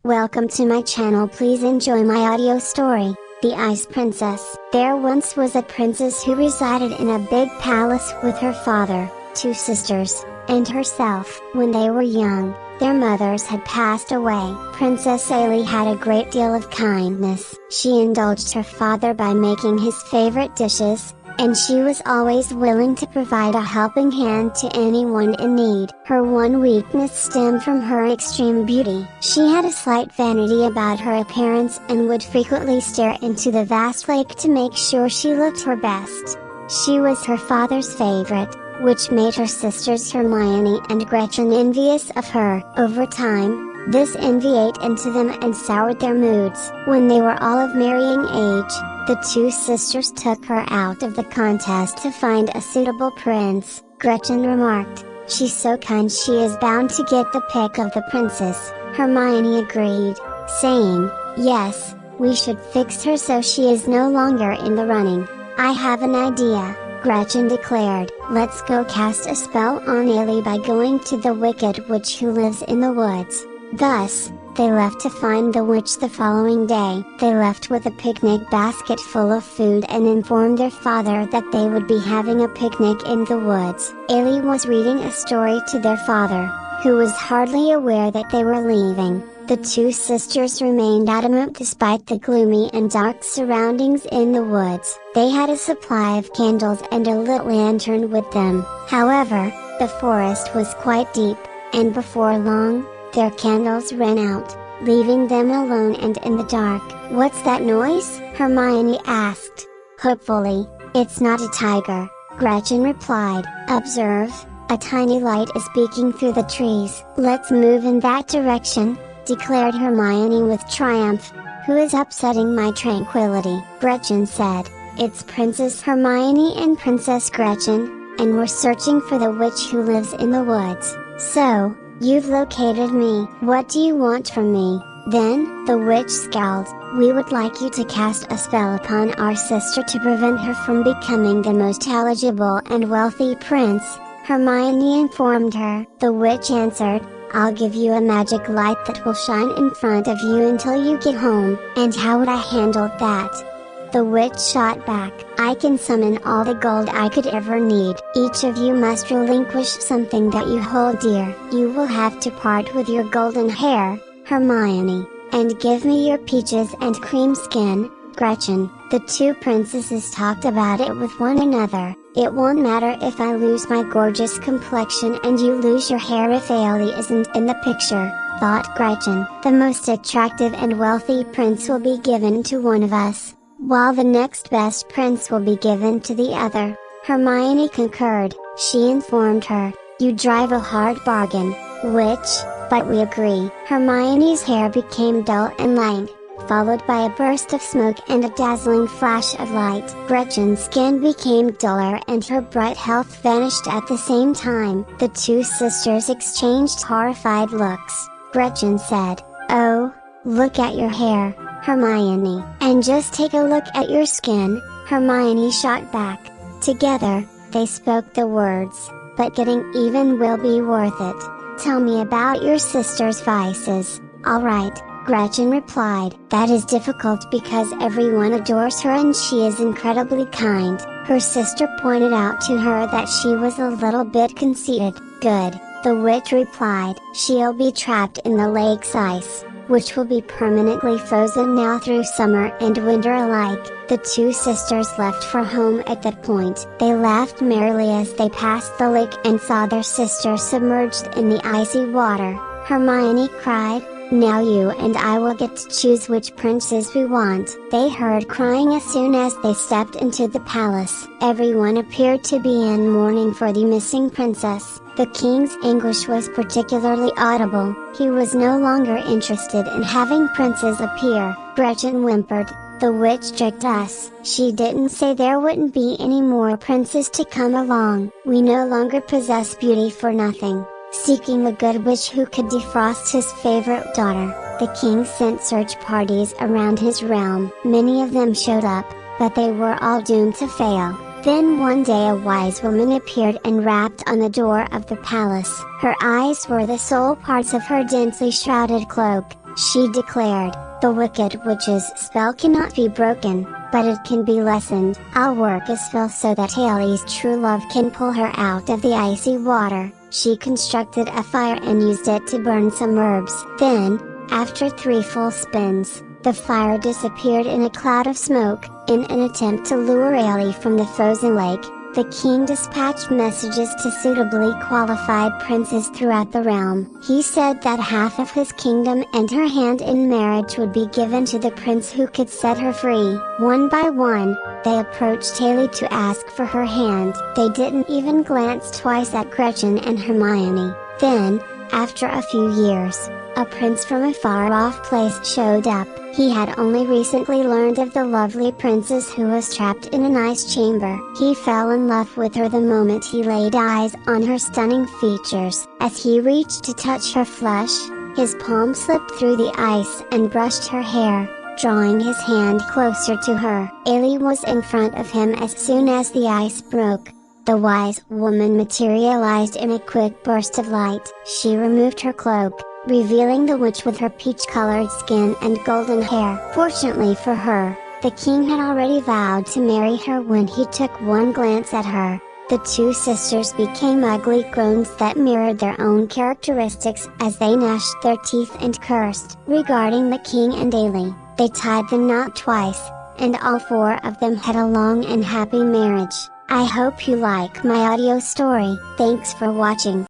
Welcome to my channel. Please enjoy my audio story, The Ice Princess. There once was a princess who resided in a big palace with her father, two sisters, and herself. When they were young, their mothers had passed away. Princess Ailey had a great deal of kindness. She indulged her father by making his favorite dishes, and she was always willing to provide a helping hand to anyone in need. Her one weakness stemmed from her extreme beauty. She had a slight vanity about her appearance and would frequently stare into the vast lake to make sure she looked her best. She was her father's favorite, which made her sisters Hermione and Gretchen envious of her. Over time, this envy ate into them and soured their moods. When they were all of marrying age, the two sisters took her out of the contest to find a suitable prince. Gretchen remarked, "She's so kind, she is bound to get the pick of the princess." Hermione agreed, saying, "Yes, we should fix her so she is no longer in the running." "I have an idea," Gretchen declared. "Let's go cast a spell on Ailey by going to the wicked witch who lives in the woods." Thus, they left to find the witch the following day. They left with a picnic basket full of food and informed their father that they would be having a picnic in the woods. Ailey was reading a story to their father, who was hardly aware that they were leaving. The two sisters remained adamant despite the gloomy and dark surroundings in the woods. They had a supply of candles and a lit lantern with them. However, the forest was quite deep, and before long, their candles ran out, leaving them alone and in the dark. "What's that noise?" Hermione asked. Hopefully, "It's not a tiger," Gretchen replied. "Observe, a tiny light is peeking through the trees." "Let's move in that direction," declared Hermione with triumph. "Who is upsetting my tranquility?" Gretchen said, "It's Princess Hermione and Princess Gretchen, and we're searching for the witch who lives in the woods." "So, you've located me. What do you want from me?" Then, the witch scowled. "We would like you to cast a spell upon our sister to prevent her from becoming the most eligible and wealthy prince," Hermione informed her. The witch answered, "I'll give you a magic light that will shine in front of you until you get home." "And how would I handle that?" The witch shot back, "I can summon all the gold I could ever need. Each of you must relinquish something that you hold dear. You will have to part with your golden hair, Hermione, and give me your peaches and cream skin, Gretchen." The two princesses talked about it with one another. "It won't matter if I lose my gorgeous complexion and you lose your hair if Ailey isn't in the picture," thought Gretchen. "The most attractive and wealthy prince will be given to one of us, while the next best prince will be given to the other." Hermione concurred. She informed her, "You drive a hard bargain, witch, but we agree." Hermione's hair became dull and lank, followed by a burst of smoke and a dazzling flash of light. Gretchen's skin became duller and her bright health vanished at the same time. The two sisters exchanged horrified looks. Gretchen said, "Oh, look at your hair, Hermione." "And just take a look at your skin," Hermione shot back. Together, they spoke the words, "But getting even will be worth it. Tell me about your sister's vices." "All right," Gretchen replied. "That is difficult because everyone adores her and she is incredibly kind." Her sister pointed out to her that she was a little bit conceited. "Good," the witch replied. "She'll be trapped in the lake's ice, which will be permanently frozen now through summer and winter alike." The two sisters left for home at that point. They laughed merrily as they passed the lake and saw their sister submerged in the icy water. Hermione cried, "Now you and I will get to choose which princess we want." They heard crying as soon as they stepped into the palace. Everyone appeared to be in mourning for the missing princess. The king's anguish was particularly audible. He was no longer interested in having princes appear. Gretchen whimpered, "The witch tricked us. She didn't say there wouldn't be any more princes to come along. We no longer possess beauty for nothing." Seeking a good witch who could defrost his favorite daughter, the king sent search parties around his realm. Many of them showed up, but they were all doomed to fail. Then one day a wise woman appeared and rapped on the door of the palace. Her eyes were the sole parts of her densely shrouded cloak, She declared, "The Wicked Witch's spell cannot be broken, but it can be lessened. I'll work a spell so that Haley's true love can pull her out of the icy water." She constructed a fire and used it to burn some herbs. Then, after 3 full spins, the fire disappeared in a cloud of smoke. In an attempt to lure Haley from the frozen lake, the king dispatched messages to suitably qualified princes throughout the realm. He said that half of his kingdom and her hand in marriage would be given to the prince who could set her free. One by one, they approached Haley to ask for her hand. They didn't even glance twice at Gretchen and Hermione. Then, after a few years, a prince from a far-off place showed up. He had only recently learned of the lovely princess who was trapped in an ice chamber. He fell in love with her the moment he laid eyes on her stunning features. As he reached to touch her flesh, his palm slipped through the ice and brushed her hair, drawing his hand closer to her. Haley was in front of him as soon as the ice broke. The wise woman materialized in a quick burst of light. She removed her cloak, revealing the witch with her peach-colored skin and golden hair. Fortunately for her, the king had already vowed to marry her when he took one glance at her. The 2 sisters became ugly crones that mirrored their own characteristics as they gnashed their teeth and cursed. Regarding the king and Haley, they tied the knot twice, and all 4 of them had a long and happy marriage. I hope you like my audio story. Thanks for watching.